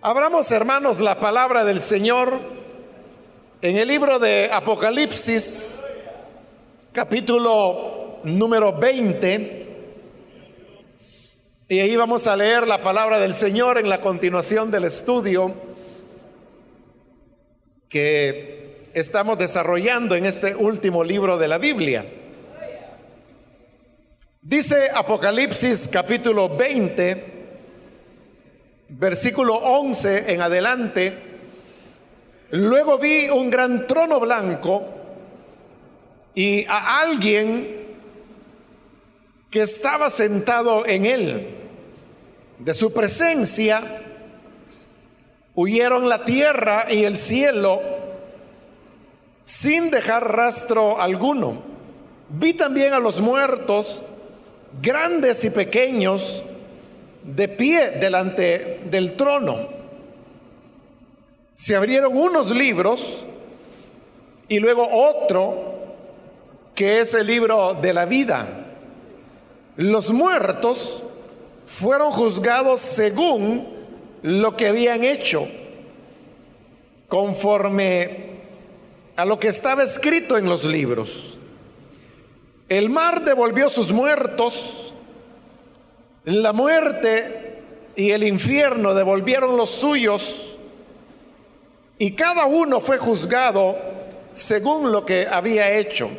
Abramos, hermanos, la palabra del Señor en el libro de Apocalipsis, capítulo número 20. Y ahí vamos a leer la palabra del Señor en la continuación del estudio que estamos desarrollando en este último libro de la Biblia. Dice Apocalipsis capítulo 20, versículo 11 en adelante: luego vi un gran trono blanco y a alguien que estaba sentado en él. De su presencia huyeron la tierra y el cielo sin dejar rastro alguno. Vi también a los muertos, grandes y pequeños, de pie delante del trono. Se abrieron unos libros y luego otro, que es el libro de la vida. Los muertos fueron juzgados según lo que habían hecho, conforme a lo que estaba escrito en los libros. El mar devolvió sus muertos, la muerte y el infierno devolvieron los suyos, y cada uno fue juzgado según lo que había hecho.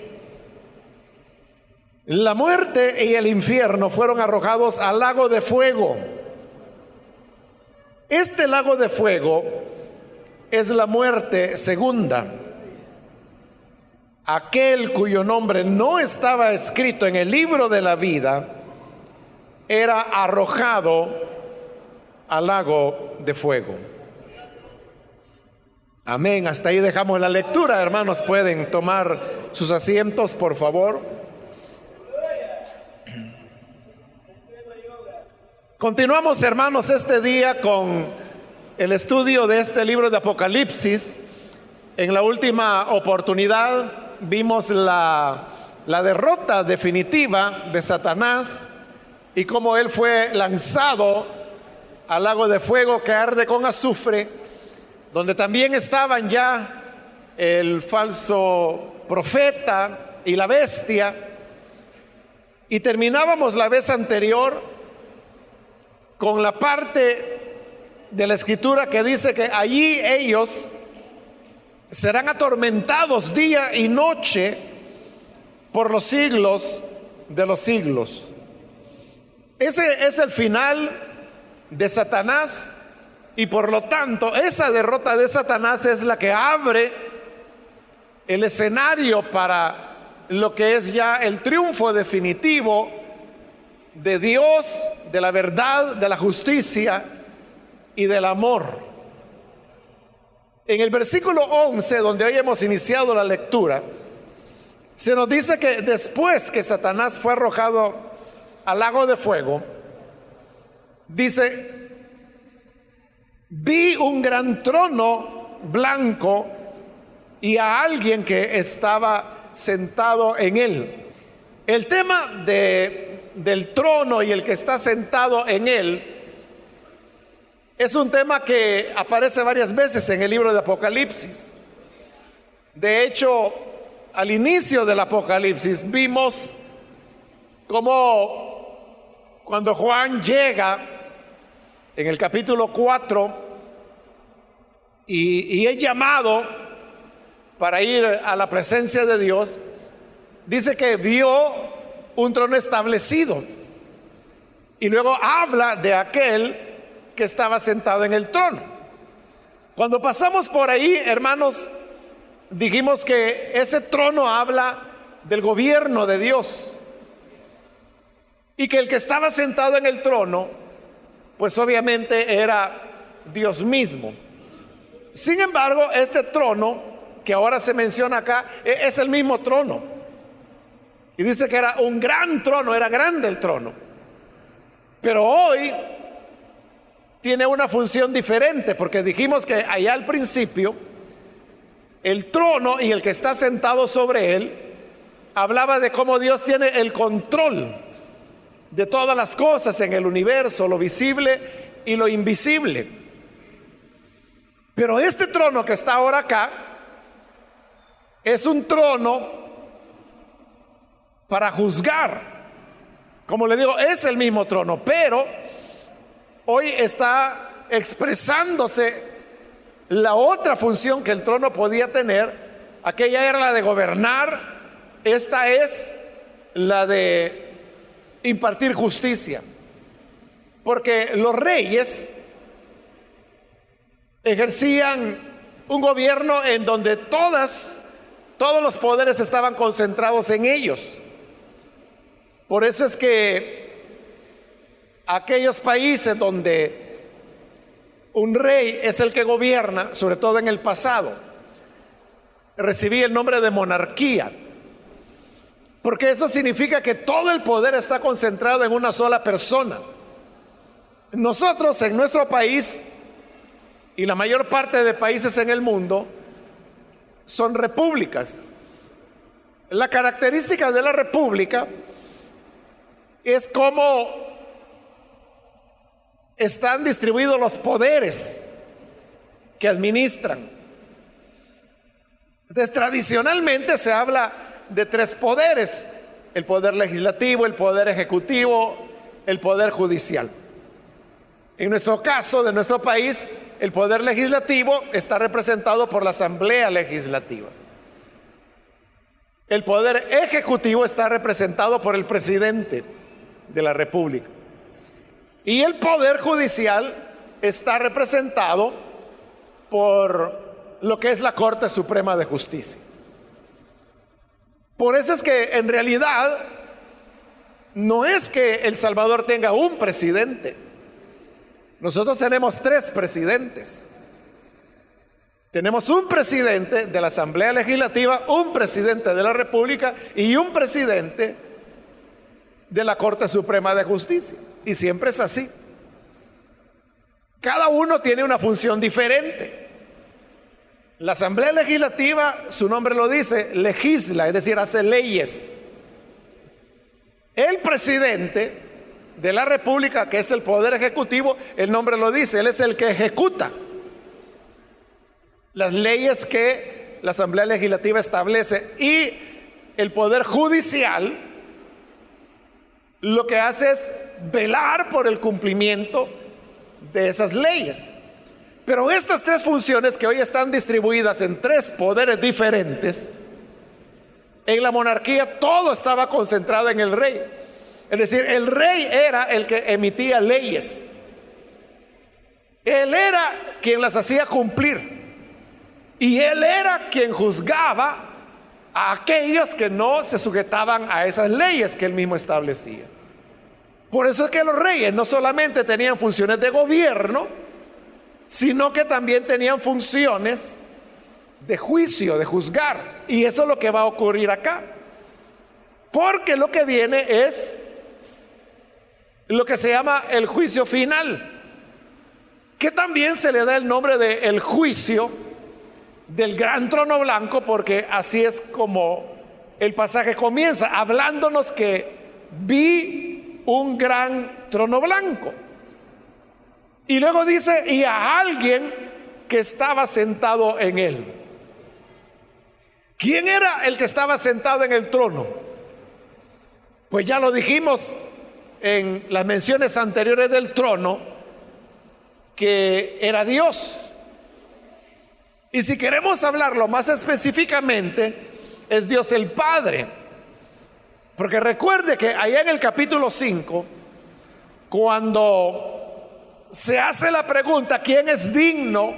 La muerte y el infierno fueron arrojados al lago de fuego. Este lago de fuego es la muerte segunda. Aquel cuyo nombre no estaba escrito en el libro de la vida era arrojado al lago de fuego. Amén. Hasta ahí dejamos la lectura. Hermanos, pueden tomar sus asientos, por favor. Continuamos, hermanos, este día con el estudio de este libro de Apocalipsis. En la última oportunidad vimos la derrota definitiva de Satanás y cómo él fue lanzado al lago de fuego que arde con azufre, donde también estaban ya el falso profeta y la bestia. Y terminábamos la vez anterior con la parte de la escritura que dice que allí ellos serán atormentados día y noche por los siglos de los siglos. Ese es el final de Satanás, y por lo tanto esa derrota de Satanás es la que abre el escenario para lo que es ya el triunfo definitivo de Dios, de la verdad, de la justicia y del amor. En el versículo 11, donde hoy hemos iniciado la lectura, se nos dice que después que Satanás fue arrojado al lago de fuego, dice: vi un gran trono blanco y a alguien que estaba sentado en él. El tema del trono y el que está sentado en él es un tema que aparece varias veces en el libro de Apocalipsis. De hecho, al inicio del Apocalipsis vimos cómo cuando Juan llega en el capítulo 4 y es llamado para ir a la presencia de Dios, dice que vio un trono establecido y luego habla de aquel que estaba sentado en el trono. Cuando pasamos por ahí, hermanos, dijimos que ese trono habla del gobierno de Dios y que el que estaba sentado en el trono, pues obviamente era Dios mismo. Sin embargo, este trono que ahora se menciona acá es el mismo trono. Y dice que era un gran trono, era grande el trono. Pero hoy tiene una función diferente, porque dijimos que allá al principio el trono y el que está sentado sobre él hablaba de cómo Dios tiene el control de todas las cosas en el universo, lo visible y lo invisible. Pero este trono que está ahora acá es un trono para juzgar. Como le digo, es el mismo trono, pero hoy está expresándose la otra función que el trono podía tener. Aquella era la de gobernar, esta es la de impartir justicia. Porque los reyes ejercían un gobierno en donde todos los poderes estaban concentrados en ellos. Por eso es que aquellos países donde un rey es el que gobierna, sobre todo en el pasado, recibía el nombre de monarquía, porque eso significa que todo el poder está concentrado en una sola persona. Nosotros en nuestro país y la mayor parte de países en el mundo son repúblicas. La característica de la república es cómo están distribuidos los poderes que administran. Entonces, tradicionalmente se habla de tres poderes: el poder legislativo, el poder ejecutivo, el poder judicial. En nuestro caso, de nuestro país, el poder legislativo está representado por la Asamblea Legislativa. El poder ejecutivo está representado por el presidente de la República. Y el poder judicial está representado por lo que es la Corte Suprema de Justicia. Por eso es que en realidad no es que El Salvador tenga un presidente. Nosotros tenemos tres presidentes. Tenemos un presidente de la Asamblea Legislativa, un presidente de la República y un presidente de la Corte Suprema de Justicia. Y siempre es así. Cada uno tiene una función diferente. La Asamblea Legislativa, su nombre lo dice, legisla, es decir, hace leyes. El presidente de la República, que es el poder ejecutivo, el nombre lo dice, él es el que ejecuta las leyes que la Asamblea Legislativa establece. Y el poder judicial lo que hace es velar por el cumplimiento de esas leyes. Pero estas tres funciones que hoy están distribuidas en tres poderes diferentes, en la monarquía todo estaba concentrado en el rey. Es decir, el rey era el que emitía leyes. Él era quien las hacía cumplir. Y él era quien juzgaba a aquellos que no se sujetaban a esas leyes que él mismo establecía. Por eso es que los reyes no solamente tenían funciones de gobierno, sino que también tenían funciones de juicio, de juzgar. Y eso es lo que va a ocurrir acá. Porque lo que viene es lo que se llama el juicio final, que también se le da el nombre de el juicio del gran trono blanco, porque así es como el pasaje comienza, hablándonos que vi un gran trono blanco. Y luego dice, y a alguien que estaba sentado en él. ¿Quién era el que estaba sentado en el trono? Pues ya lo dijimos en las menciones anteriores del trono, que era Dios. Y si queremos hablarlo más específicamente, es Dios el Padre. Porque recuerde que allá en el capítulo 5, cuando se hace la pregunta, ¿quién es digno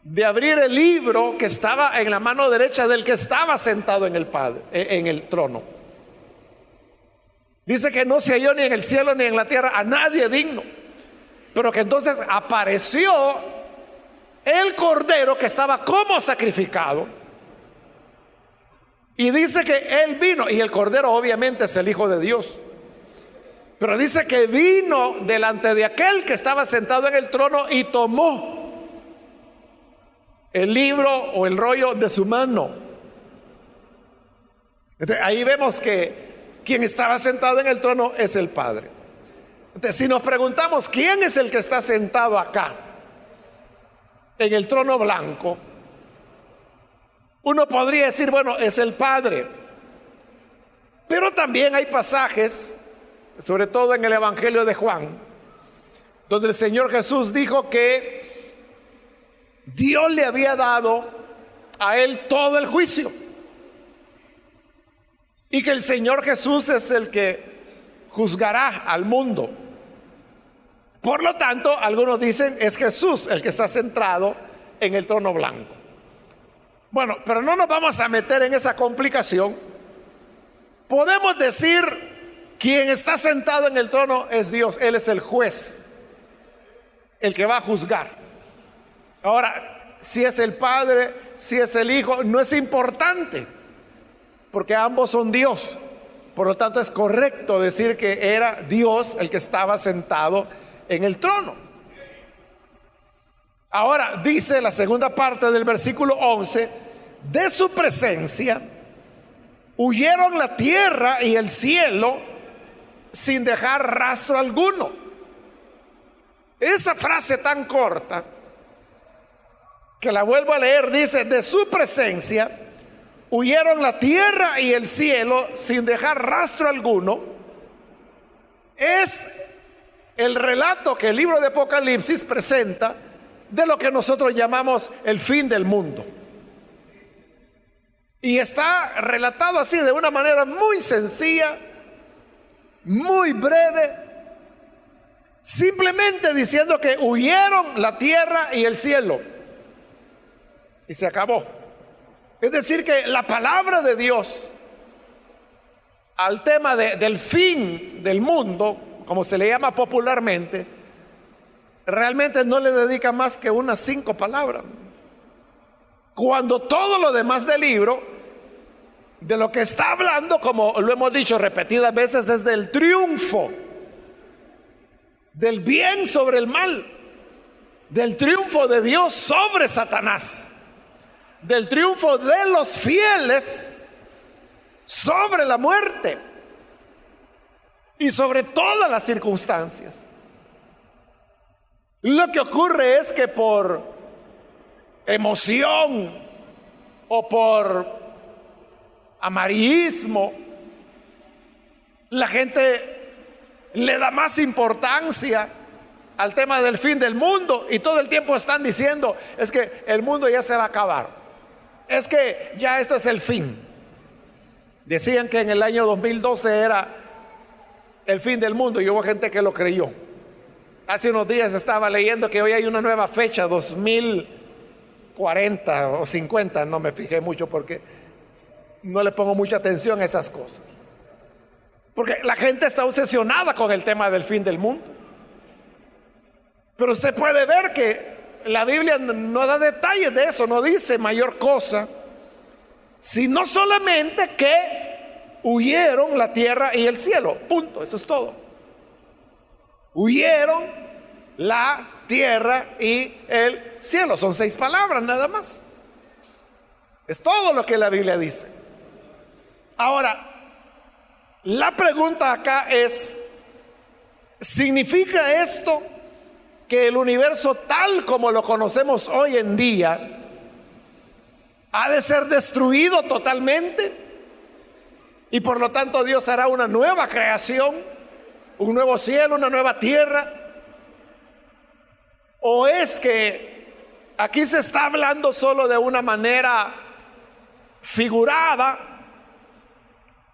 de abrir el libro que estaba en la mano derecha del que estaba sentado en el Padre, en el trono? Dice que no se halló ni en el cielo ni en la tierra a nadie digno. Pero que entonces apareció el cordero que estaba como sacrificado. Y dice que él vino, y el cordero obviamente es el Hijo de Dios. Pero dice que vino delante de aquel que estaba sentado en el trono y tomó el libro o el rollo de su mano. Entonces, ahí vemos que quien estaba sentado en el trono es el Padre. Entonces, si nos preguntamos quién es el que está sentado acá, en el trono blanco, uno podría decir, bueno, es el Padre. Pero también hay pasajes, sobre todo en el Evangelio de Juan, donde el Señor Jesús dijo que Dios le había dado a él todo el juicio y que el Señor Jesús es el que juzgará al mundo. Por lo tanto, algunos dicen es Jesús el que está centrado en el trono blanco. Bueno, pero no nos vamos a meter en esa complicación. Podemos decir, quien está sentado en el trono es Dios. Él es el juez, el que va a juzgar. Ahora, si es el Padre, si es el Hijo, no es importante, porque ambos son Dios. Por lo tanto, es correcto decir que era Dios el que estaba sentado en el trono. Ahora, dice la segunda parte del versículo 11, de su presencia huyeron la tierra y el cielo sin dejar rastro alguno. Esa frase tan corta, que la vuelvo a leer, dice, de su presencia huyeron la tierra y el cielo sin dejar rastro alguno. Es el relato que el libro de Apocalipsis presenta de lo que nosotros llamamos el fin del mundo. Y está relatado así de una manera muy sencilla, muy breve, simplemente diciendo que huyeron la tierra y el cielo. Y se acabó. Es decir, que la palabra de Dios al tema del fin del mundo, como se le llama popularmente, realmente no le dedica más que unas 5 palabras. Cuando todo lo demás del libro, de lo que está hablando, como lo hemos dicho repetidas veces, es del triunfo, del bien sobre el mal, del triunfo de Dios sobre Satanás, del triunfo de los fieles sobre la muerte y sobre todas las circunstancias. Lo que ocurre es que por emoción o por amarillismo, la gente le da más importancia al tema del fin del mundo y todo el tiempo están diciendo, es que el mundo ya se va a acabar, es que ya esto es el fin. Decían que en el año 2012 era el fin del mundo y hubo gente que lo creyó. Hace unos días estaba leyendo que hoy hay una nueva fecha, 2040 o 50, no me fijé mucho porque no le pongo mucha atención a esas cosas, porque la gente está obsesionada con el tema del fin del mundo. Pero usted puede ver que la Biblia no da detalles de eso, no dice mayor cosa, sino solamente que huyeron la tierra y el cielo, punto, eso es todo. Huyeron la tierra y el cielo, son 6 palabras nada más, es todo lo que la Biblia dice. Ahora, la pregunta acá es, ¿significa esto que el universo tal como lo conocemos hoy en día ha de ser destruido totalmente y por lo tanto Dios hará una nueva creación, un nuevo cielo, una nueva tierra? ¿O es que aquí se está hablando solo de una manera figurada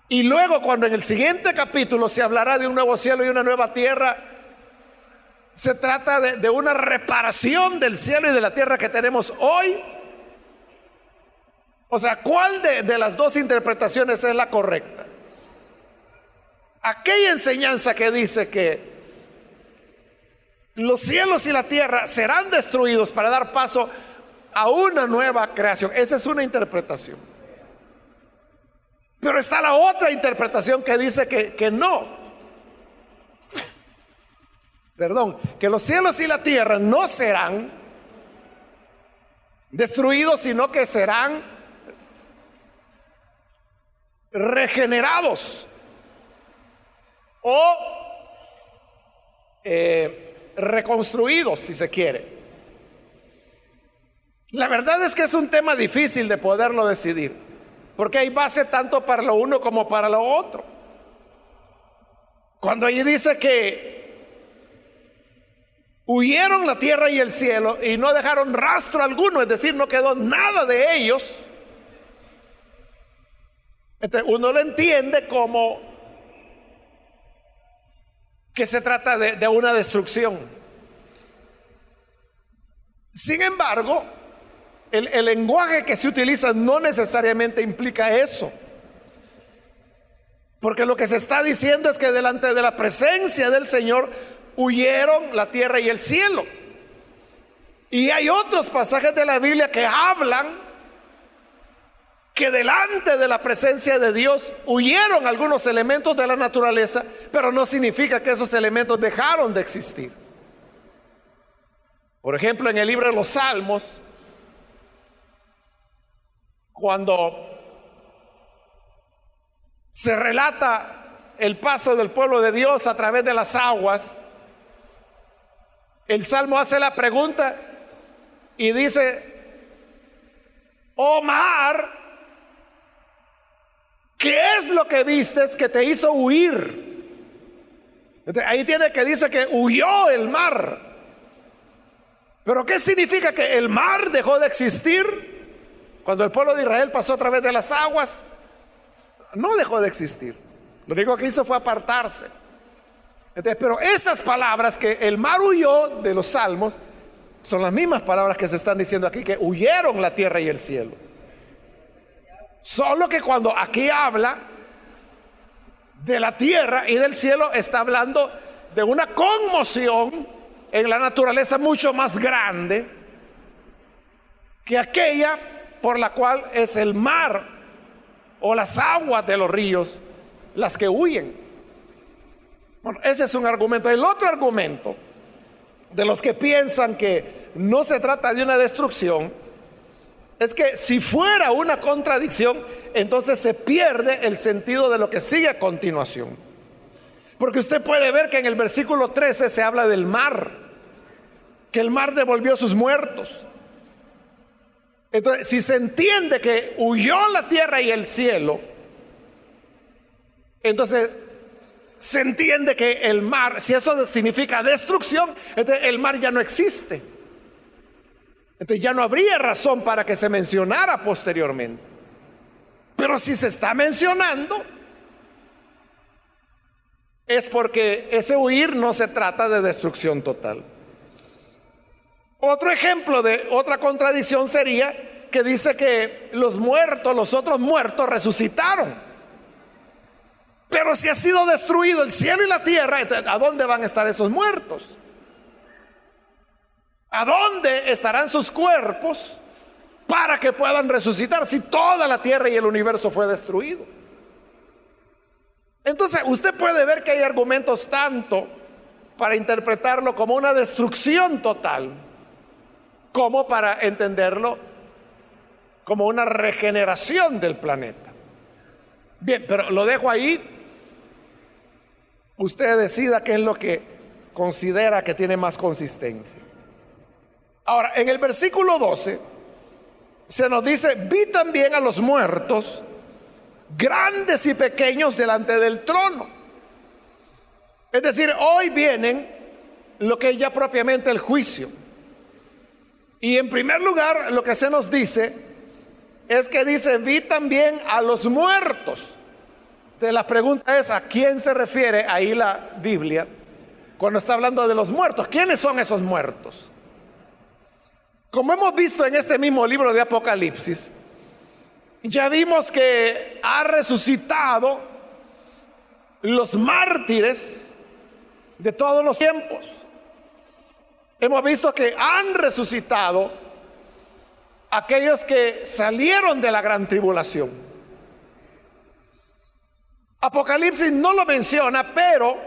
y luego cuando en el siguiente capítulo se hablará de un nuevo cielo y una nueva tierra, se trata de una reparación del cielo y de la tierra que tenemos hoy? O sea, ¿cuál de las dos interpretaciones es la correcta? Aquella enseñanza que dice que los cielos y la tierra serán destruidos para dar paso a una nueva creación, esa es una interpretación. Pero está la otra interpretación que dice que no. Perdón, que los cielos y la tierra no serán destruidos, sino que serán regenerados o reconstruidos, si se quiere. La verdad es que es un tema difícil de poderlo decidir, porque hay base tanto para lo uno como para lo otro. Cuando allí dice que huyeron la tierra y el cielo y no dejaron rastro alguno, es decir, no quedó nada de ellos, uno lo entiende como que se trata de una destrucción. Sin embargo, el lenguaje que se utiliza no necesariamente implica eso, porque lo que se está diciendo es que delante de la presencia del Señor huyeron la tierra y el cielo. Y hay otros pasajes de la Biblia que hablan que delante de la presencia de Dios huyeron algunos elementos de la naturaleza, pero no significa que esos elementos dejaron de existir. Por ejemplo, en el libro de los Salmos, cuando se relata el paso del pueblo de Dios a través de las aguas, el Salmo hace la pregunta y dice: oh mar, ¿qué es lo que vistes que te hizo huir? Ahí tiene que dice que huyó el mar. Pero ¿qué significa que el mar dejó de existir? Cuando el pueblo de Israel pasó a través de las aguas, no dejó de existir. Lo único que hizo fue apartarse. Pero esas palabras que el mar huyó de los salmos son las mismas palabras que se están diciendo aquí, que huyeron la tierra y el cielo. Solo que cuando aquí habla de la tierra y del cielo, está hablando de una conmoción en la naturaleza mucho más grande que aquella por la cual es el mar o las aguas de los ríos las que huyen. Bueno, ese es un argumento. El otro argumento de los que piensan que no se trata de una destrucción es que si fuera una contradicción, entonces se pierde el sentido de lo que sigue a continuación. Porque usted puede ver que en el versículo 13 se habla del mar, que el mar devolvió sus muertos. Entonces, si se entiende que huyó la tierra y el cielo, entonces se entiende que el mar, si eso significa destrucción, entonces el mar ya no existe. Entonces ya no habría razón para que se mencionara posteriormente. Pero si se está mencionando, es porque ese huir no se trata de destrucción total. Otro ejemplo de otra contradicción sería que dice que los muertos, los otros muertos resucitaron. Pero si ha sido destruido el cielo y la tierra, ¿a dónde van a estar esos muertos? ¿A dónde estarán sus cuerpos para que puedan resucitar si toda la tierra y el universo fue destruido? Entonces usted puede ver que hay argumentos tanto para interpretarlo como una destrucción total, como para entenderlo como una regeneración del planeta. Bien, pero lo dejo ahí. Usted decida qué es lo que considera que tiene más consistencia. Ahora, en el versículo 12 se nos dice: vi también a los muertos, grandes y pequeños, delante del trono. Es decir, hoy vienen lo que es ya propiamente el juicio. Y en primer lugar, lo que se nos dice es que dice: vi también a los muertos. Entonces la pregunta es: ¿a quién se refiere ahí la Biblia cuando está hablando de los muertos? ¿Quiénes son esos muertos? Como hemos visto en este mismo libro de Apocalipsis, ya vimos que ha resucitado los mártires de todos los tiempos. Hemos visto que han resucitado aquellos que salieron de la gran tribulación. Apocalipsis no lo menciona, pero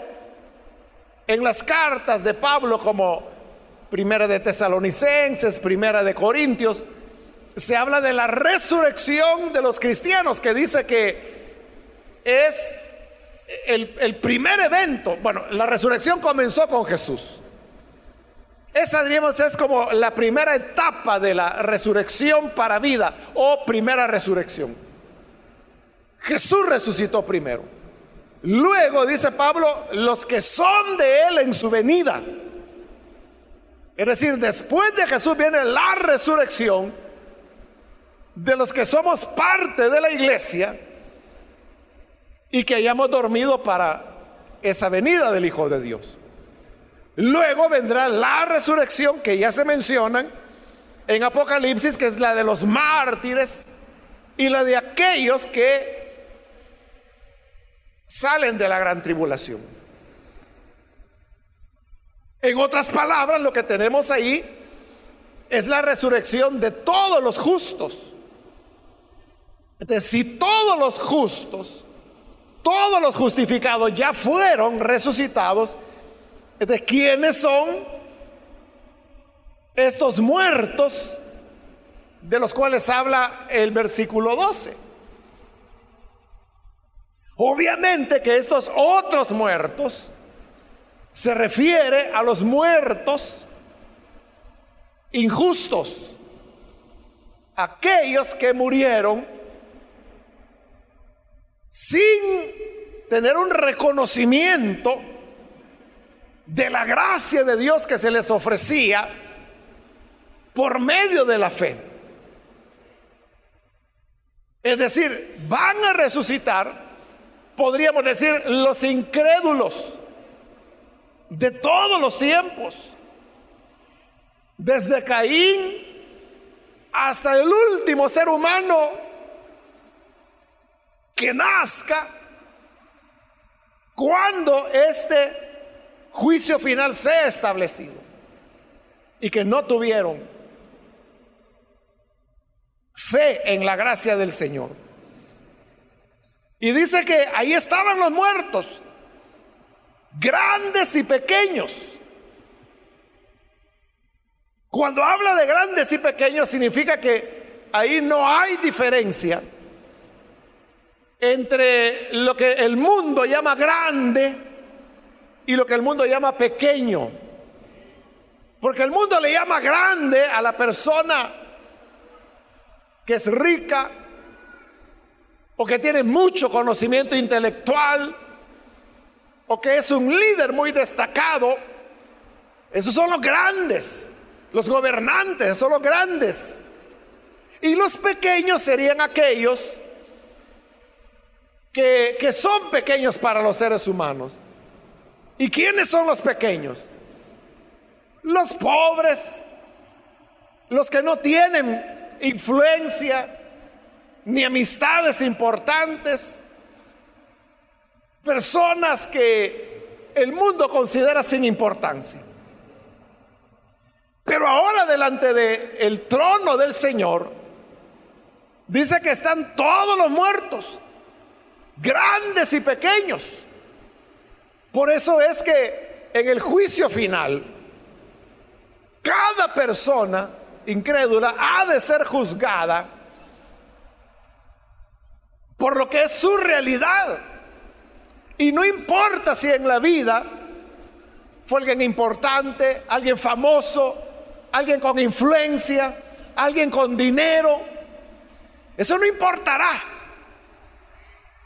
en las cartas de Pablo, como Primera de Tesalonicenses, Primera de Corintios, se habla de la resurrección de los cristianos, que dice que es el primer evento. Bueno, la resurrección comenzó con Jesús. Esa, diríamos, es como la primera etapa de la resurrección para vida o primera resurrección. Jesús resucitó primero. Luego, dice Pablo, los que son de Él en su venida. Es decir, después de Jesús viene la resurrección de los que somos parte de la iglesia y que hayamos dormido para esa venida del Hijo de Dios. Luego vendrá la resurrección que ya se mencionan en Apocalipsis, que es la de los mártires y la de aquellos que salen de la gran tribulación. En otras palabras, lo que tenemos ahí es la resurrección de todos los justos. Entonces, si todos los justos, todos los justificados ya fueron resucitados, entonces, ¿quiénes son estos muertos de los cuales habla el versículo 12? Obviamente que estos otros muertos se refiere a los muertos injustos, aquellos que murieron sin tener un reconocimiento de la gracia de Dios que se les ofrecía por medio de la fe. Es decir, van a resucitar, podríamos decir, los incrédulos de todos los tiempos, desde Caín hasta el último ser humano que nazca, cuando este juicio final sea establecido, y que no tuvieron fe en la gracia del Señor. Y dice que ahí estaban los muertos, grandes y pequeños. Cuando habla de grandes y pequeños, significa que ahí no hay diferencia entre lo que el mundo llama grande y lo que el mundo llama pequeño. Porque el mundo le llama grande a la persona que es rica o que tiene mucho conocimiento intelectual o que es un líder muy destacado. Esos son los grandes. Los gobernantes son los grandes. Y los pequeños serían aquellos que son pequeños para los seres humanos. ¿Y quiénes son los pequeños? Los pobres, los que no tienen influencia ni amistades importantes, personas que el mundo considera sin importancia. Pero ahora, delante del trono del Señor, dice que están todos los muertos, grandes y pequeños. Por eso es que en el juicio final, cada persona incrédula ha de ser juzgada por lo que es su realidad. Y no importa si en la vida fue alguien importante, alguien famoso, alguien con influencia, alguien con dinero. Eso no importará.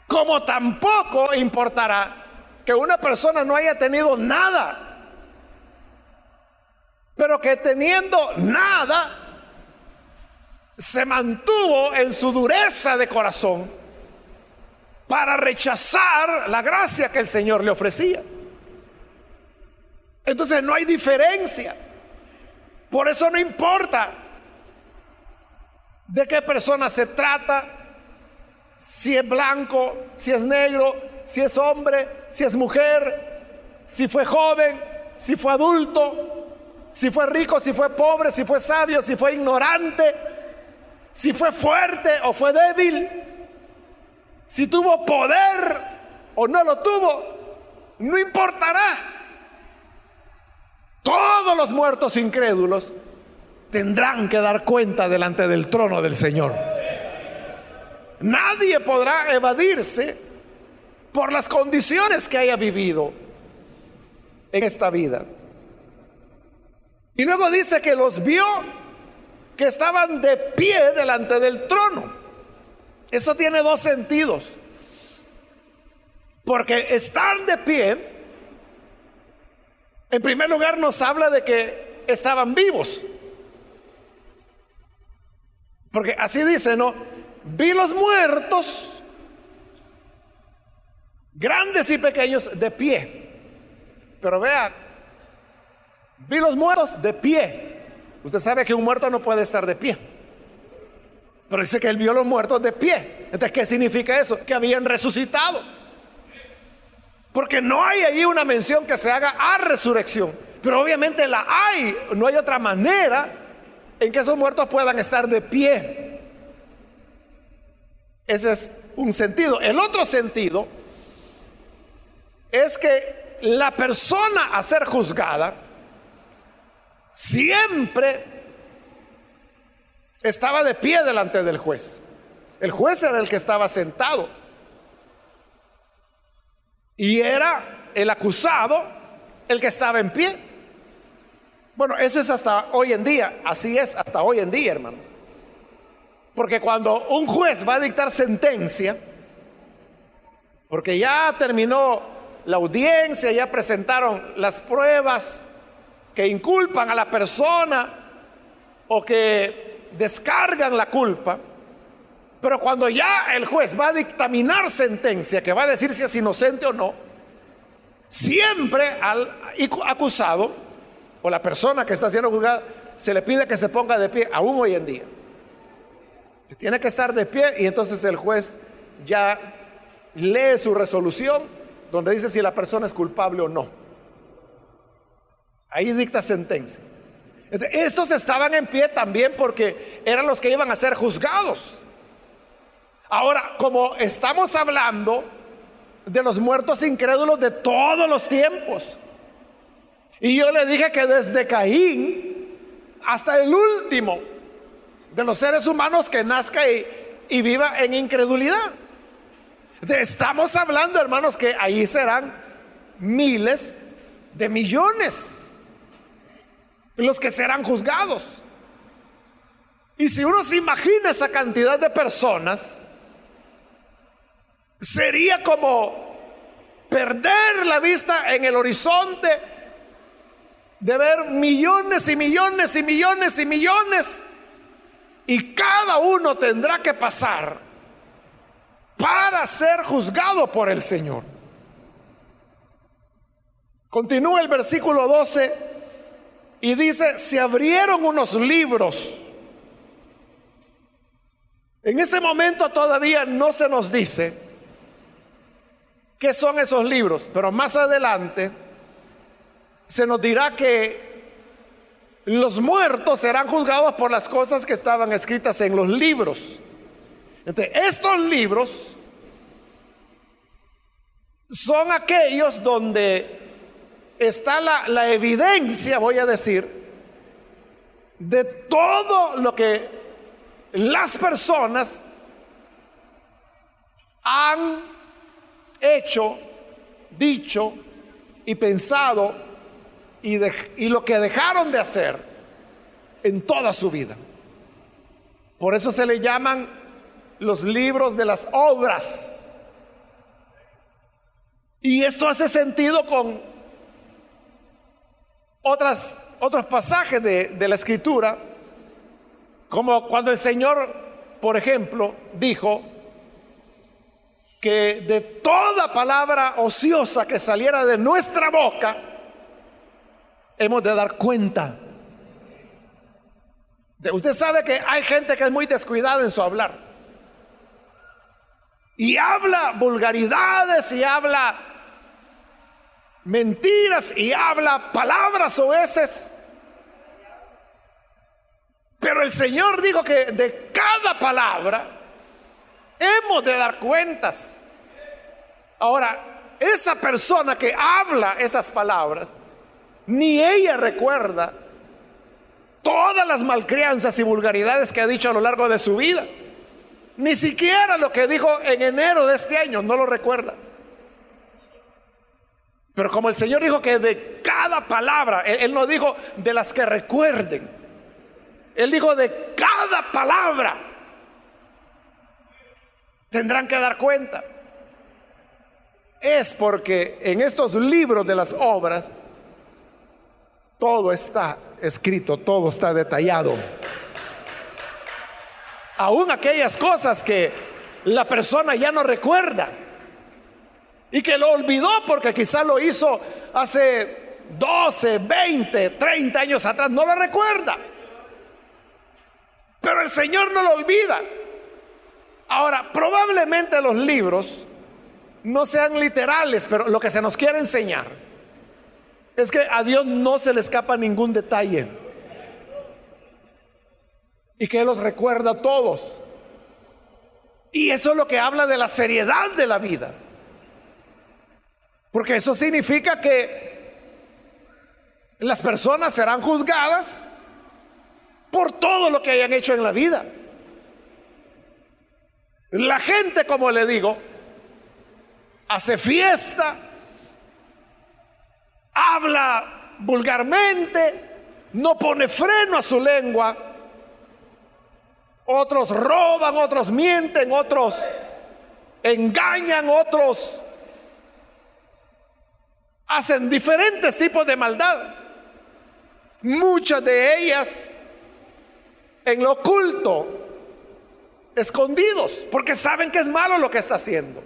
Como tampoco importará que una persona no haya tenido nada, pero que teniendo nada se mantuvo en su dureza de corazón para rechazar la gracia que el Señor le ofrecía. Entonces no hay diferencia. Por eso no importa de qué persona se trata, si es blanco, si es negro, si es hombre, si es mujer, si fue joven, si fue adulto, si fue rico, si fue pobre, si fue sabio, si fue ignorante, si fue fuerte o fue débil, si tuvo poder o no lo tuvo, no importará. Todos los muertos incrédulos tendrán que dar cuenta delante del trono del Señor. Nadie podrá evadirse por las condiciones que haya vivido en esta vida. Y luego dice que los vio que estaban de pie delante del trono. Eso tiene dos sentidos. Porque estar de pie, en primer lugar, nos habla de que estaban vivos. Porque así dice, ¿no? Vi los muertos, grandes y pequeños, de pie. Pero vea, vi los muertos de pie. Usted sabe que un muerto no puede estar de pie. Pero dice que él vio los muertos de pie. Entonces, ¿qué significa eso? Que habían resucitado. Porque no hay allí una mención que se haga a resurrección. Pero obviamente la hay. No hay otra manera en que esos muertos puedan estar de pie. Ese es un sentido. El otro sentido es que la persona a ser juzgada siempre estaba de pie delante del juez. El juez era el que estaba sentado y era el acusado el que estaba en pie. Bueno, eso es hasta hoy en día. Así es hasta hoy en día, hermano. Porque cuando un juez va a dictar sentencia, porque ya terminó la audiencia, ya presentaron las pruebas que inculpan a la persona o que descargan la culpa, pero cuando ya el juez va a dictaminar sentencia, que va a decir si es inocente o no, siempre al acusado o la persona que está siendo juzgada se le pide que se ponga de pie, aún hoy en día. Tiene que estar de pie y entonces el juez ya lee su resolución donde dice si la persona es culpable o no. Ahí dicta sentencia. Estos estaban en pie también porque eran los que iban a ser juzgados. Ahora, como estamos hablando de los muertos incrédulos de todos los tiempos, y yo le dije que desde Caín hasta el último de los seres humanos que nazca y viva en incredulidad. Estamos hablando, hermanos, que ahí serán miles de millones los que serán juzgados. Y si uno se imagina esa cantidad de personas, sería como perder la vista en el horizonte de ver millones y millones y millones y millones, y cada uno tendrá que pasar para ser juzgado por el Señor. Continúa el versículo 12 y dice: se abrieron unos libros. En este momento todavía no se nos dice qué son esos libros, pero más adelante se nos dirá que los muertos serán juzgados por las cosas que estaban escritas en los libros. Entonces, estos libros son aquellos donde está la evidencia, voy a decir, de todo lo que las personas han hecho, dicho y pensado y lo que dejaron de hacer en toda su vida. Por eso se le llaman los libros de las obras. Y esto hace sentido con otros pasajes de la Escritura, como cuando el Señor, por ejemplo, dijo que de toda palabra ociosa que saliera de nuestra boca hemos de dar cuenta. Usted sabe que hay gente que es muy descuidada en su hablar y habla vulgaridades y habla mentiras y habla palabras oeces. Pero el Señor dijo que de cada palabra hemos de dar cuentas. Ahora, esa persona que habla esas palabras, ni ella recuerda todas las malcrianzas y vulgaridades que ha dicho a lo largo de su vida. Ni siquiera lo que dijo en enero de este año no lo recuerda. Pero como el Señor dijo que de cada palabra, Él no dijo de las que recuerden, Él dijo de cada palabra tendrán que dar cuenta. Es porque en estos libros de las obras todo está escrito, todo está detallado. Aún aquellas cosas que la persona ya no recuerda y que lo olvidó porque quizá lo hizo hace 12, 20, 30 años atrás, no lo recuerda. Pero el Señor no lo olvida. Ahora, probablemente los libros no sean literales, pero lo que se nos quiere enseñar es que a Dios no se le escapa ningún detalle y que Él los recuerda a todos. Y eso es lo que habla de la seriedad de la vida, porque eso significa que las personas serán juzgadas por todo lo que hayan hecho en la vida. La gente, como le digo, hace fiesta, habla vulgarmente, no pone freno a su lengua. Otros roban, otros mienten, otros engañan, otros hacen diferentes tipos de maldad. Muchas de ellas en lo oculto, escondidos, porque saben que es malo lo que está haciendo.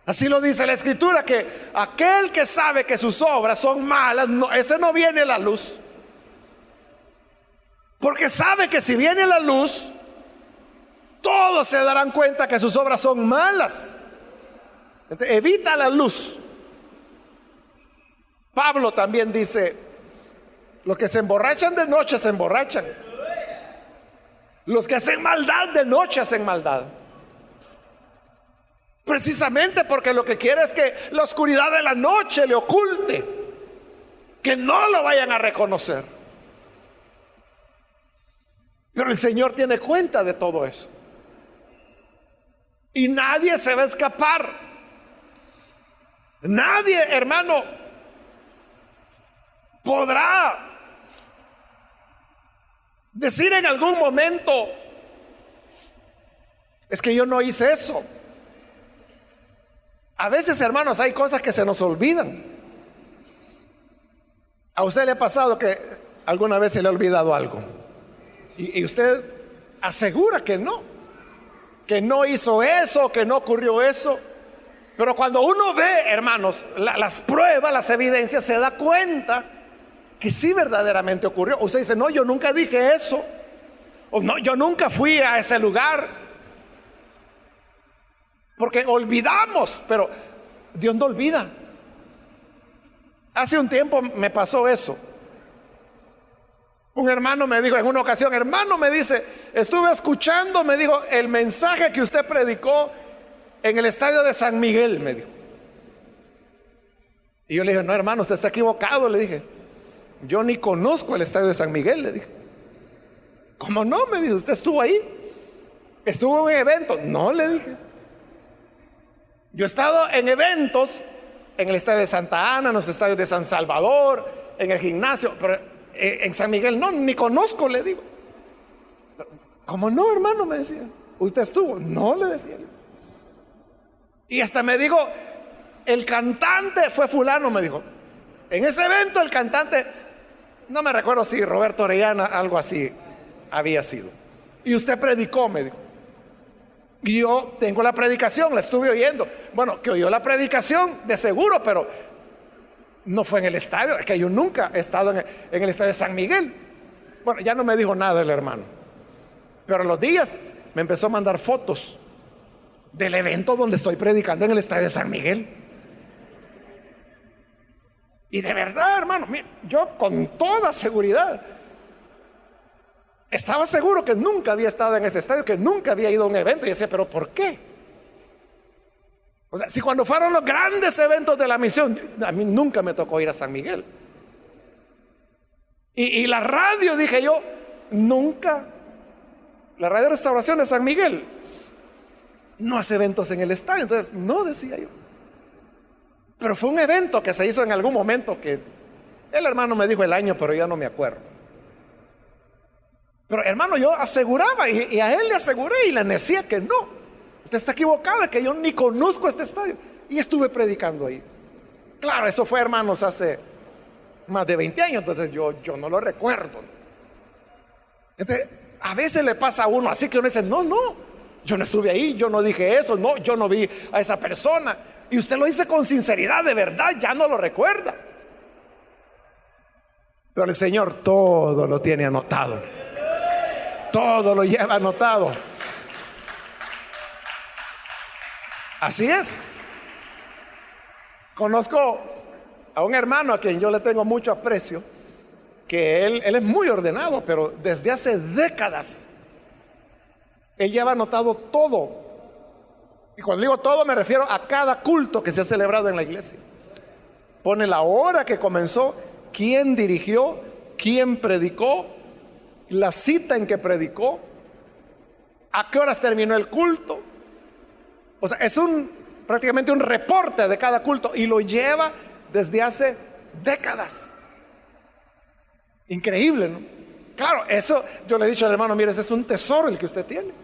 Así lo dice la Escritura, que aquel que sabe que sus obras son malas, ese no viene a la luz, porque sabe que si viene a la luz, todos se darán cuenta que sus obras son malas. Entonces, evita la luz. Pablo también dice: los que se emborrachan de noche se emborrachan, los que hacen maldad de noche hacen maldad. Precisamente porque lo que quiere es que la oscuridad de la noche le oculte, que no lo vayan a reconocer. Pero el Señor tiene cuenta de todo eso, y nadie se va a escapar. Nadie, hermano, podrá decir en algún momento: es que yo no hice eso. A veces, hermanos, hay cosas que se nos olvidan. ¿A usted le ha pasado que alguna vez se le ha olvidado algo? Y usted asegura que no hizo eso, que no ocurrió eso. Pero cuando uno ve, hermanos, las pruebas, las evidencias, se da cuenta que sí verdaderamente ocurrió. Usted dice: no, yo nunca dije eso, o no, yo nunca fui a ese lugar. Porque olvidamos, pero Dios no olvida. Hace un tiempo me pasó eso. Un hermano me dijo en una ocasión: hermano, me dice, estuve escuchando, me dijo, el mensaje que usted predicó en el estadio de San Miguel, me dijo. Y yo le dije: no, hermano, usted está equivocado, le dije. Yo ni conozco el estadio de San Miguel, le dije. ¿Cómo no? Me dice, ¿usted estuvo ahí? ¿Estuvo en un evento? No, le dije. Yo he estado en eventos en el estadio de Santa Ana, en los estadios de San Salvador, en el gimnasio, pero en San Miguel no, ni conozco, le digo. ¿Cómo no, hermano? Me decía. ¿Usted estuvo? No, le decía yo. Y hasta me dijo: el cantante fue fulano, me dijo. En ese evento el cantante, no me recuerdo si Roberto Orellana, algo así había sido. Y usted predicó, me dijo. Y yo tengo la predicación, la estuve oyendo. Bueno, que oyó la predicación de seguro, pero no fue en el estadio. Es que yo nunca he estado en el estadio de San Miguel. Bueno, ya no me dijo nada el hermano, pero a los días me empezó a mandar fotos del evento donde estoy predicando en el estadio de San Miguel. Y de verdad, hermano, mire, yo con toda seguridad estaba seguro que nunca había estado en ese estadio, que nunca había ido a un evento. Y decía: ¿pero por qué? O sea, si cuando fueron los grandes eventos de la misión, a mí nunca me tocó ir a San Miguel. Y la radio, dije yo, nunca. La radio Restauración de San Miguel no hace eventos en el estadio. Entonces, no, decía yo. Pero fue un evento que se hizo en algún momento que el hermano me dijo el año, pero ya no me acuerdo. Pero hermano, yo aseguraba y a él le aseguré y le decía que no. Usted está equivocado, que yo ni conozco este estadio. Y estuve predicando ahí. Claro, eso fue, hermanos, hace más de 20 años, entonces yo no lo recuerdo. Entonces, a veces le pasa a uno así que uno dice, no, yo no estuve ahí, yo no dije eso, no, yo no vi a esa persona. Y usted lo dice con sinceridad, de verdad, ya no lo recuerda. Pero el Señor todo lo tiene anotado. Todo lo lleva anotado. Así es. Conozco a un hermano a quien yo le tengo mucho aprecio, que él es muy ordenado, pero desde hace décadas él lleva anotado todo. Y cuando digo todo me refiero a cada culto que se ha celebrado en la iglesia. Pone la hora que comenzó, quién dirigió, quién predicó, la cita en que predicó, a qué horas terminó el culto. O sea, es prácticamente un reporte de cada culto y lo lleva desde hace décadas. Increíble, ¿no? Claro, eso yo le he dicho al hermano, mire, ese es un tesoro el que usted tiene.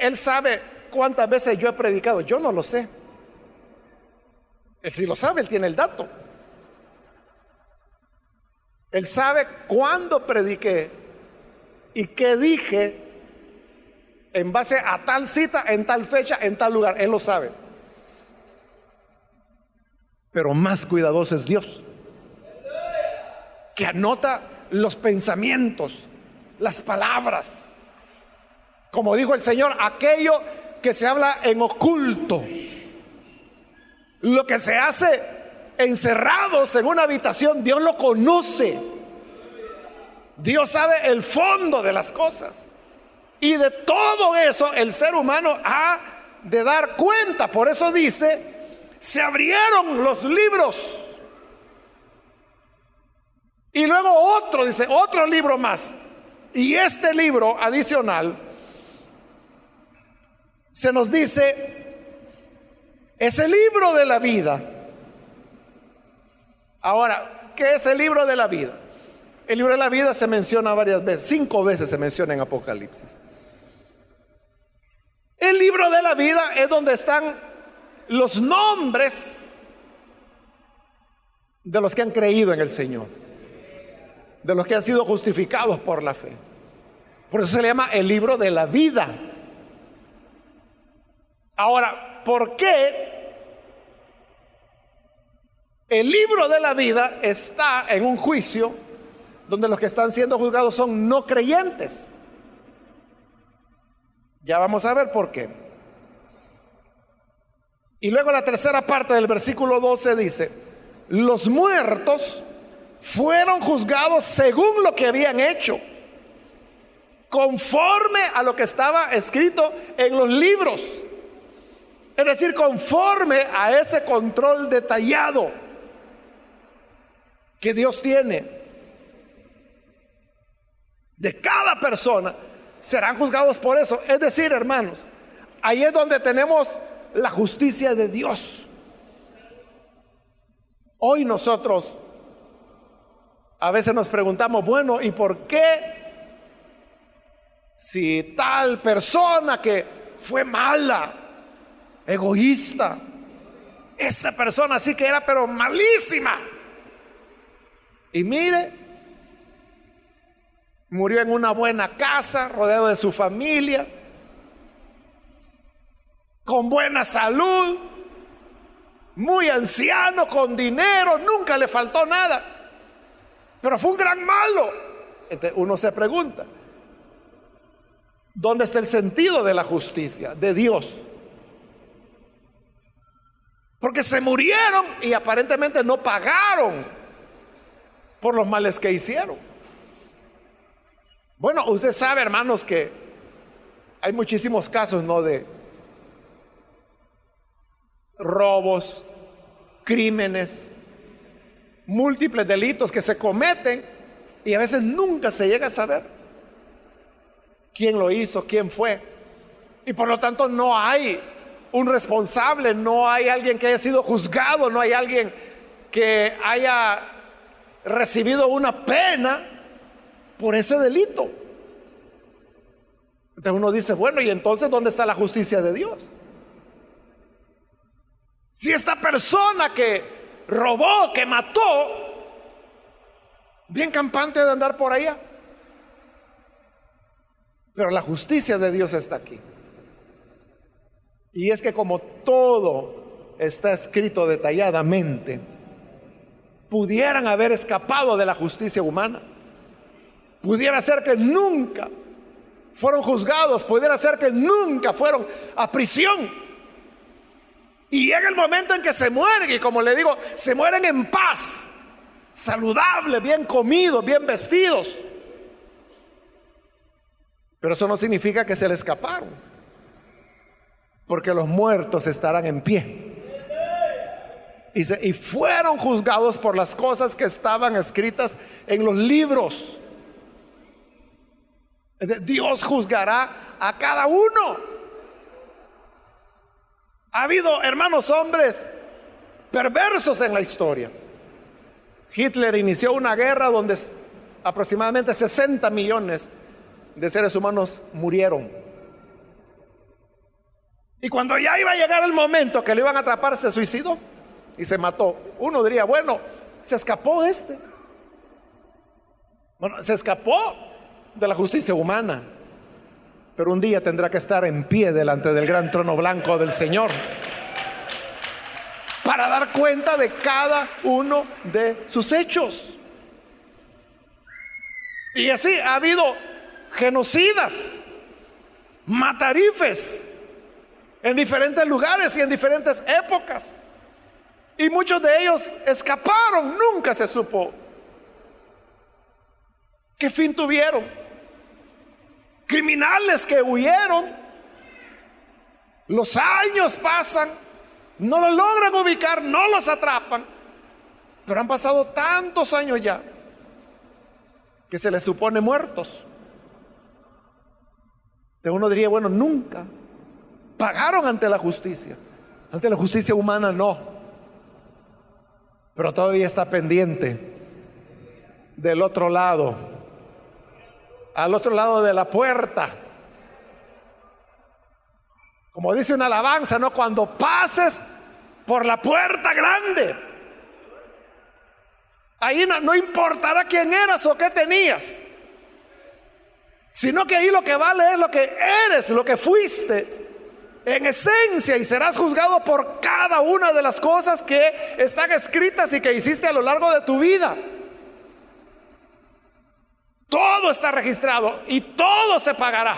Él sabe cuántas veces yo he predicado, yo no lo sé. Él sí lo sabe, él tiene el dato. Él sabe cuándo prediqué y qué dije en base a tal cita, en tal fecha, en tal lugar. Él lo sabe. Pero más cuidadoso es Dios, que anota los pensamientos, las palabras. Como dijo el Señor, aquello que se habla en oculto, lo que se hace encerrados en una habitación, Dios lo conoce. Dios sabe el fondo de las cosas. Y de todo eso el ser humano ha de dar cuenta. Por eso dice, se abrieron los libros. Y luego otro, dice, otro libro más. Y este libro adicional se nos dice, es el libro de la vida. Ahora, ¿qué es el libro de la vida? El libro de la vida se menciona varias veces, 5 veces se menciona en Apocalipsis. El libro de la vida es donde están los nombres de los que han creído en el Señor, de los que han sido justificados por la fe. Por eso se le llama el libro de la vida. Ahora, ¿por qué el libro de la vida está en un juicio donde los que están siendo juzgados son no creyentes? Ya vamos a ver por qué. Y luego la tercera parte del versículo 12 dice, los muertos fueron juzgados según lo que habían hecho, conforme a lo que estaba escrito en los libros. Es decir, conforme a ese control detallado que Dios tiene de cada persona, serán juzgados por eso. Es decir, hermanos, ahí es donde tenemos la justicia de Dios. Hoy nosotros a veces nos preguntamos, bueno, ¿y por qué si tal persona que fue mala, egoísta, esa persona sí que era pero malísima, y mire, murió en una buena casa, rodeado de su familia, con buena salud, muy anciano, con dinero, nunca le faltó nada, pero fue un gran malo? Entonces uno se pregunta, ¿dónde está el sentido de la justicia de Dios? Porque se murieron y aparentemente no pagaron por los males que hicieron. Bueno, usted sabe, hermanos, que hay muchísimos casos, ¿no?, de robos, crímenes, múltiples delitos que se cometen y a veces nunca se llega a saber quién lo hizo, quién fue, y por lo tanto no hay un responsable, no hay alguien que haya sido juzgado, no hay alguien que haya recibido una pena por ese delito. Entonces uno dice, bueno, ¿y entonces dónde está la justicia de Dios? Si esta persona que robó, que mató, bien campante de andar por allá. Pero la justicia de Dios está aquí. Y es que como todo está escrito detalladamente, pudieran haber escapado de la justicia humana. Pudiera ser que nunca fueron juzgados, pudiera ser que nunca fueron a prisión. Y llega el momento en que se mueren, y como le digo, se mueren en paz, saludables, bien comidos, bien vestidos. Pero eso no significa que se le escaparon, porque los muertos estarán en pie. Y fueron juzgados por las cosas que estaban escritas en los libros. Dios juzgará a cada uno. Ha habido, hermanos, hombres perversos en la historia. Hitler inició una guerra donde aproximadamente 60 millones de seres humanos murieron. Y cuando ya iba a llegar el momento que le iban a atrapar, se suicidó y se mató. Uno diría, bueno, se escapó este. Bueno, se escapó de la justicia humana, pero un día tendrá que estar en pie delante del gran trono blanco del Señor para dar cuenta de cada uno de sus hechos. Y así ha habido genocidas, matarifes en diferentes lugares y en diferentes épocas, y muchos de ellos escaparon. Nunca se supo qué fin tuvieron. Criminales que huyeron, los años pasan, no los logran ubicar, no los atrapan, pero han pasado tantos años ya que se les supone muertos. Entonces uno diría, bueno, nunca pagaron ante la justicia humana no, pero todavía está pendiente del otro lado, al otro lado de la puerta. Como dice una alabanza, ¿no? Cuando pases por la puerta grande, ahí no importará quién eras o qué tenías, sino que ahí lo que vale es lo que eres, lo que fuiste en esencia, y serás juzgado por cada una de las cosas que están escritas y que hiciste a lo largo de tu vida. Todo está registrado y todo se pagará.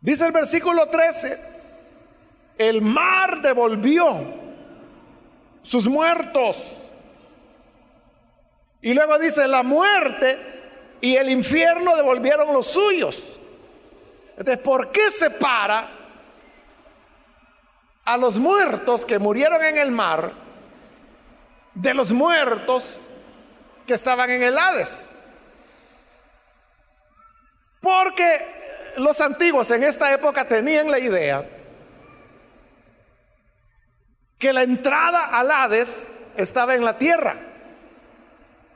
Dice el versículo 13: el mar devolvió sus muertos. Y luego dice: la muerte y el infierno devolvieron los suyos. Entonces, ¿por qué separa a los muertos que murieron en el mar de los muertos que estaban en el Hades? Porque los antiguos en esta época tenían la idea que la entrada al Hades estaba en la tierra.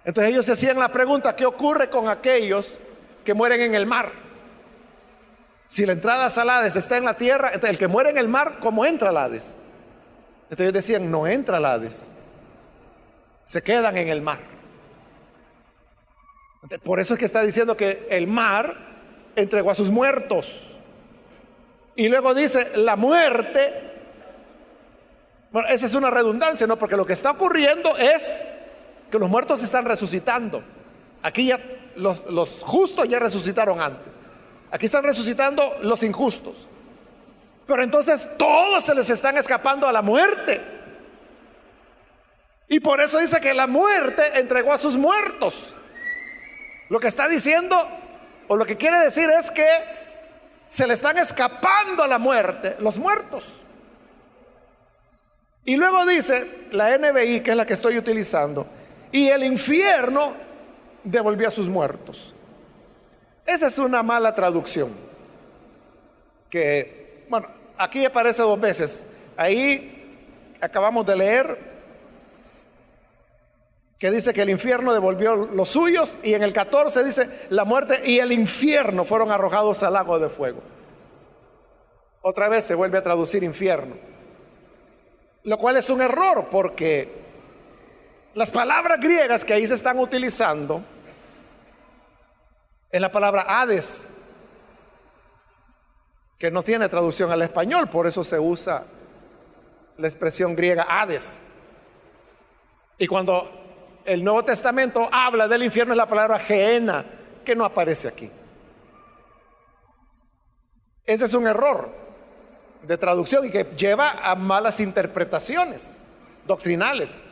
Entonces ellos se hacían la pregunta: ¿qué ocurre con aquellos que mueren en el mar? Si la entrada al Hades está en la tierra, entonces el que muere en el mar, ¿cómo entra al Hades? Entonces ellos decían: no entra al Hades, se quedan en el mar. Entonces, por eso es que está diciendo que el mar entregó a sus muertos. Y luego dice: la muerte. Bueno, esa es una redundancia, ¿no? Porque lo que está ocurriendo es que los muertos están resucitando. Aquí ya los justos ya resucitaron antes. Aquí están resucitando los injustos. Pero entonces todos se les están escapando a la muerte. Y por eso dice que la muerte entregó a sus muertos. Lo que está diciendo, o lo que quiere decir, es que se le están escapando a la muerte los muertos. Y luego dice la NBI, que es la que estoy utilizando: y el infierno devolvió a sus muertos. Esa es una mala traducción, que, bueno, aquí aparece dos veces. Ahí acabamos de leer que dice que el infierno devolvió los suyos, y en el 14 dice la muerte y el infierno fueron arrojados al lago de fuego. Otra vez se vuelve a traducir infierno, lo cual es un error, porque las palabras griegas que ahí se están utilizando es la palabra Hades, que no tiene traducción al español, por eso se usa la expresión griega Hades. Y cuando el Nuevo Testamento habla del infierno es la palabra Gehenna, que no aparece aquí. Ese es un error de traducción y que lleva a malas interpretaciones doctrinales.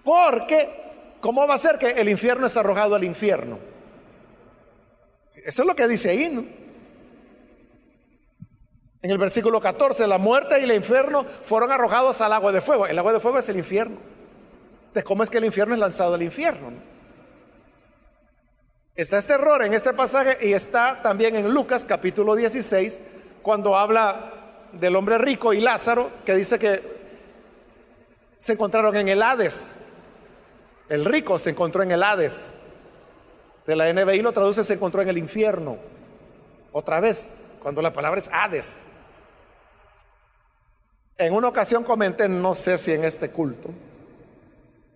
Porque, ¿cómo va a ser que el infierno es arrojado al infierno? Eso es lo que dice ahí, ¿no? En el versículo 14, la muerte y el infierno fueron arrojados al lago de fuego. El lago de fuego es el infierno. Entonces, ¿cómo es que el infierno es lanzado al infierno, no? Está este error en este pasaje, y está también en Lucas capítulo 16, cuando habla del hombre rico y Lázaro, que dice que se encontraron en el Hades. El rico se encontró en el Hades. De la NBI lo traduce, se encontró en el infierno. Otra vez, cuando la palabra es Hades. En una ocasión comenté, no sé si en este culto,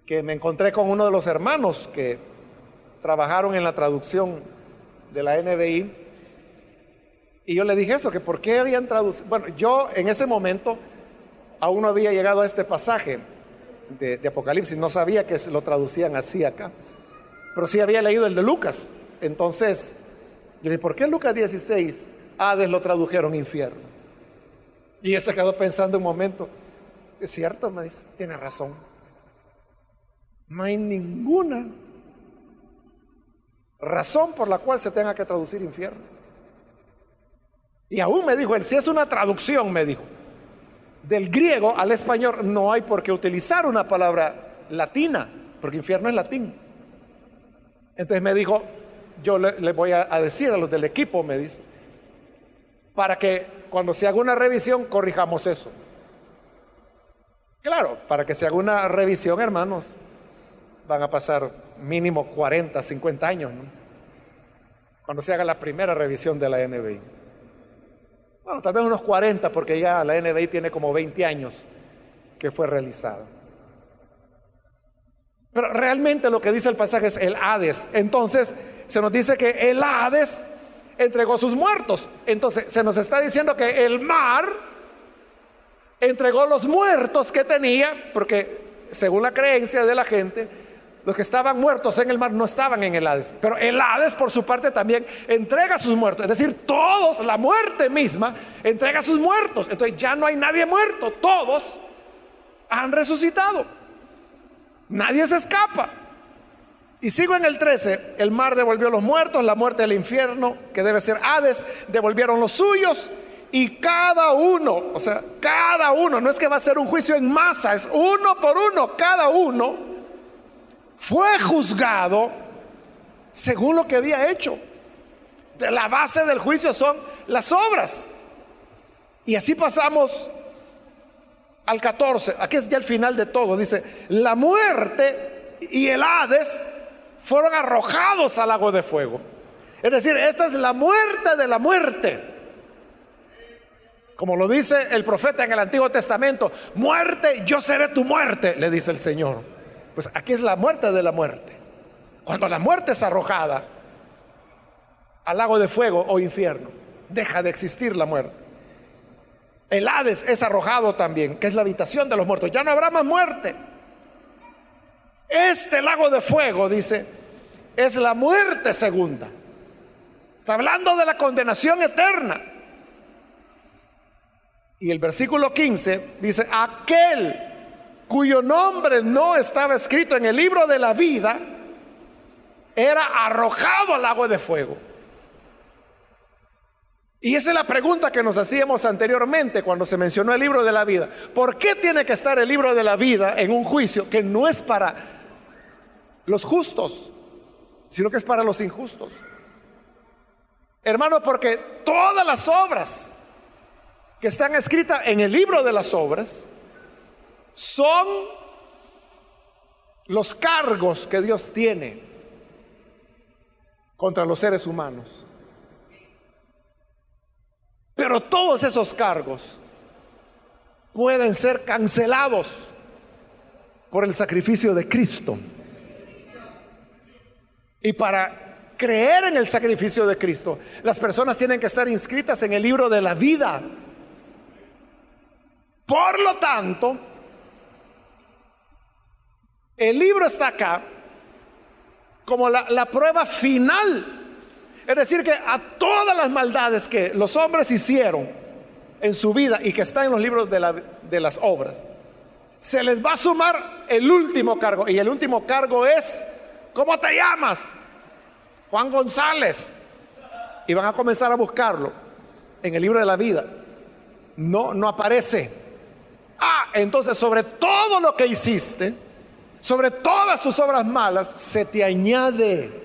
que me encontré con uno de los hermanos que trabajaron en la traducción de la NBI, y yo le dije eso, que por qué habían traducido. Bueno, yo en ese momento aún no había llegado a este pasaje de Apocalipsis, no sabía que se lo traducían así acá, pero sí había leído el de Lucas. Entonces yo dije, ¿por qué Lucas 16 Hades lo tradujeron infierno? Y él se quedó pensando un momento. Es cierto, me dice, tiene razón, no hay ninguna razón por la cual se tenga que traducir infierno. Y aún me dijo él, si es una traducción, me dijo, del griego al español, no hay por qué utilizar una palabra latina, porque infierno es latín. Entonces me dijo, yo le voy a decir a los del equipo, me dice, para que cuando se haga una revisión corrijamos eso. Claro, para que se haga una revisión, hermanos, van a pasar mínimo 40, 50 años, ¿no? Cuando se haga la primera revisión de la NBI. Bueno, tal vez unos 40, porque ya la NBI tiene como 20 años que fue realizada. Pero realmente lo que dice el pasaje es el Hades. Entonces se nos dice que el Hades entregó sus muertos. Entonces se nos está diciendo que el mar entregó los muertos que tenía, porque según la creencia de la gente, los que estaban muertos en el mar no estaban en el Hades. Pero el Hades por su parte también entrega sus muertos. Es decir, todos, la muerte misma entrega sus muertos. Entonces ya no hay nadie muerto, todos han resucitado, nadie se escapa. Y sigo en el 13, el mar devolvió los muertos, la muerte del infierno, que debe ser Hades, devolvieron los suyos. Y cada uno, o sea, cada uno, no es que va a ser un juicio en masa, es uno por uno, cada uno fue juzgado según lo que había hecho. De la base del juicio son las obras. Y así pasamos al 14. Aquí es ya el final de todo. Dice, la muerte y el Hades fueron arrojados al lago de fuego. Es decir, esta es la muerte de la muerte. Como lo dice el profeta en el Antiguo Testamento, muerte, yo seré tu muerte, le dice el Señor. Pues aquí es la muerte de la muerte. Cuando la muerte es arrojada al lago de fuego o infierno, deja de existir la muerte. El Hades es arrojado también, que es la habitación de los muertos. Ya no habrá más muerte. Este lago de fuego, dice, es la muerte segunda. Está hablando de la condenación eterna. Y el versículo 15 dice, aquel cuyo nombre no estaba escrito en el libro de la vida era arrojado al lago de fuego. Y esa es la pregunta que nos hacíamos anteriormente cuando se mencionó el libro de la vida. ¿Por qué tiene que estar el libro de la vida en un juicio que no es para los justos, sino que es para los injustos? Hermano, porque todas las obras que están escritas en el libro de las obras son los cargos que Dios tiene contra los seres humanos. Pero todos esos cargos pueden ser cancelados por el sacrificio de Cristo. Y para creer en el sacrificio de Cristo, las personas tienen que estar inscritas en el libro de la vida. Por lo tanto, el libro está acá como la prueba final. Es decir, que a todas las maldades que los hombres hicieron en su vida y que están en los libros de las obras, se les va a sumar el último cargo. Y el último cargo es: ¿cómo te llamas? Juan González. Y van a comenzar a buscarlo en el libro de la vida. No aparece. Entonces, sobre todo lo que hiciste, sobre todas tus obras malas, se te añade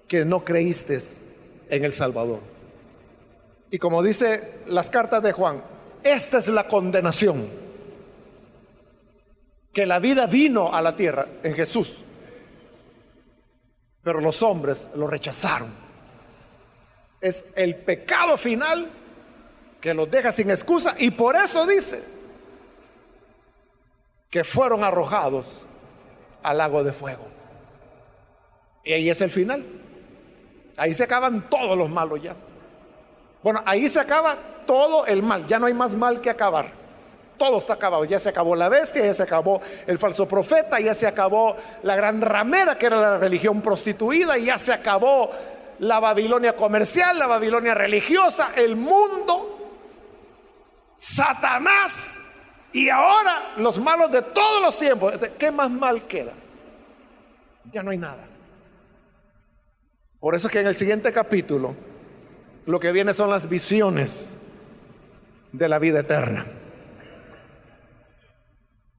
que no creíste en el Salvador. Y como dice las cartas de Juan, esta es la condenación: que la vida vino a la tierra en Jesús, pero los hombres lo rechazaron. Es el pecado final que los deja sin excusa, y por eso dice que fueron arrojados al lago de fuego. Y ahí es el final. Ahí se acaban todos los malos ya. Bueno, ahí se acaba todo el mal. Ya no hay más mal que acabar. Todo está acabado. Ya se acabó la bestia, ya se acabó el falso profeta, ya se acabó la gran ramera, que era la religión prostituida, ya se acabó la Babilonia comercial, la Babilonia religiosa, el mundo, Satanás, y ahora los malos de todos los tiempos. ¿Qué más mal queda? Ya no hay nada. Por eso es que en el siguiente capítulo lo que viene son las visiones de la vida eterna.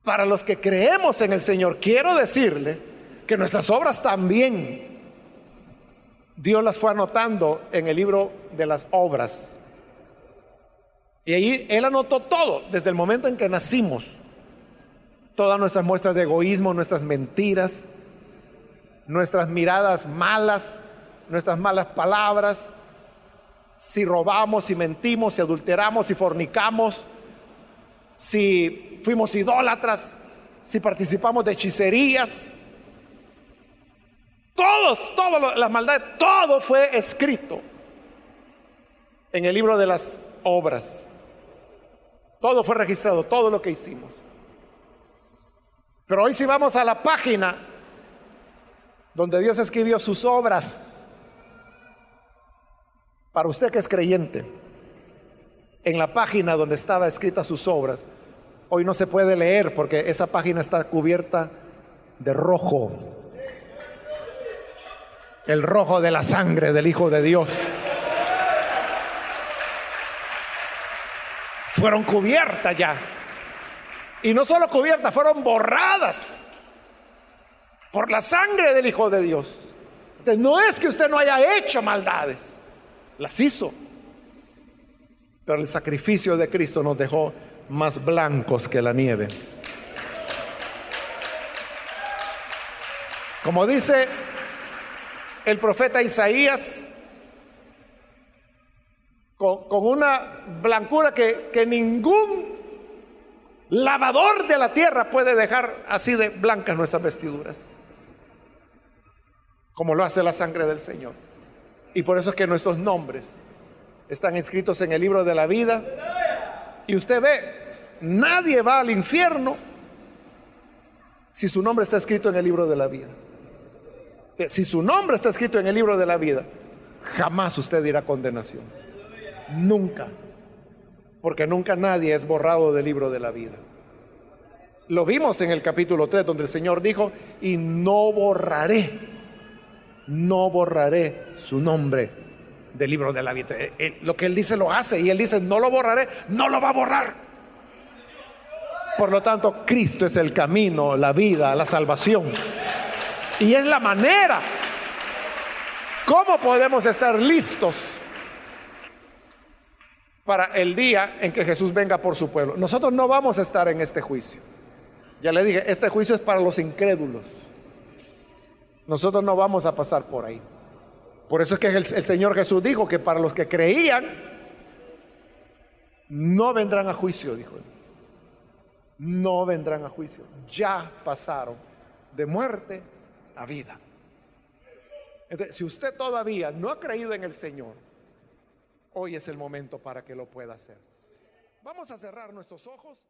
Para los que creemos en el Señor, quiero decirle que nuestras obras también Dios las fue anotando en el libro de las obras. Y ahí Él anotó todo, desde el momento en que nacimos. Todas nuestras muestras de egoísmo, nuestras mentiras, nuestras miradas malas, nuestras malas palabras, si robamos, si mentimos, si adulteramos, si fornicamos, si fuimos idólatras, si participamos de hechicerías. Todas las maldades, todo fue escrito en el libro de las obras. Todo fue registrado, todo lo que hicimos. Pero hoy, si vamos a la página donde Dios escribió sus obras, para usted que es creyente, en la página donde estaba escritas sus obras, hoy no se puede leer porque esa página está cubierta de rojo. El rojo de la sangre del Hijo de Dios. Fueron cubiertas ya. Y no solo cubiertas, fueron borradas por la sangre del Hijo de Dios. Entonces, no es que usted no haya hecho maldades, las hizo, pero el sacrificio de Cristo nos dejó más blancos que la nieve. Como dice el profeta Isaías, con una blancura que ningún lavador de la tierra puede dejar así de blancas nuestras vestiduras, como lo hace la sangre del Señor. Y por eso es que nuestros nombres están escritos en el libro de la vida. Y usted ve, nadie va al infierno si su nombre está escrito en el libro de la vida. Si su nombre está escrito en el libro de la vida, jamás usted irá a condenación. Nunca. Porque nunca nadie es borrado del libro de la vida. Lo vimos en el capítulo 3, donde el Señor dijo: y no borraré su nombre del libro de la vida. Lo que Él dice lo hace, y Él dice: no lo borraré, no lo va a borrar. Por lo tanto, Cristo es el camino, la vida, la salvación, y es la manera como podemos estar listos para el día en que Jesús venga por su pueblo. Nosotros no vamos a estar en este juicio. Ya le dije, este juicio es para los incrédulos. Nosotros no vamos a pasar por ahí. Por eso es que el Señor Jesús dijo que para los que creían no vendrán a juicio, dijo él. No vendrán a juicio. Ya pasaron de muerte a vida. Entonces, si usted todavía no ha creído en el Señor, hoy es el momento para que lo pueda hacer. Vamos a cerrar nuestros ojos.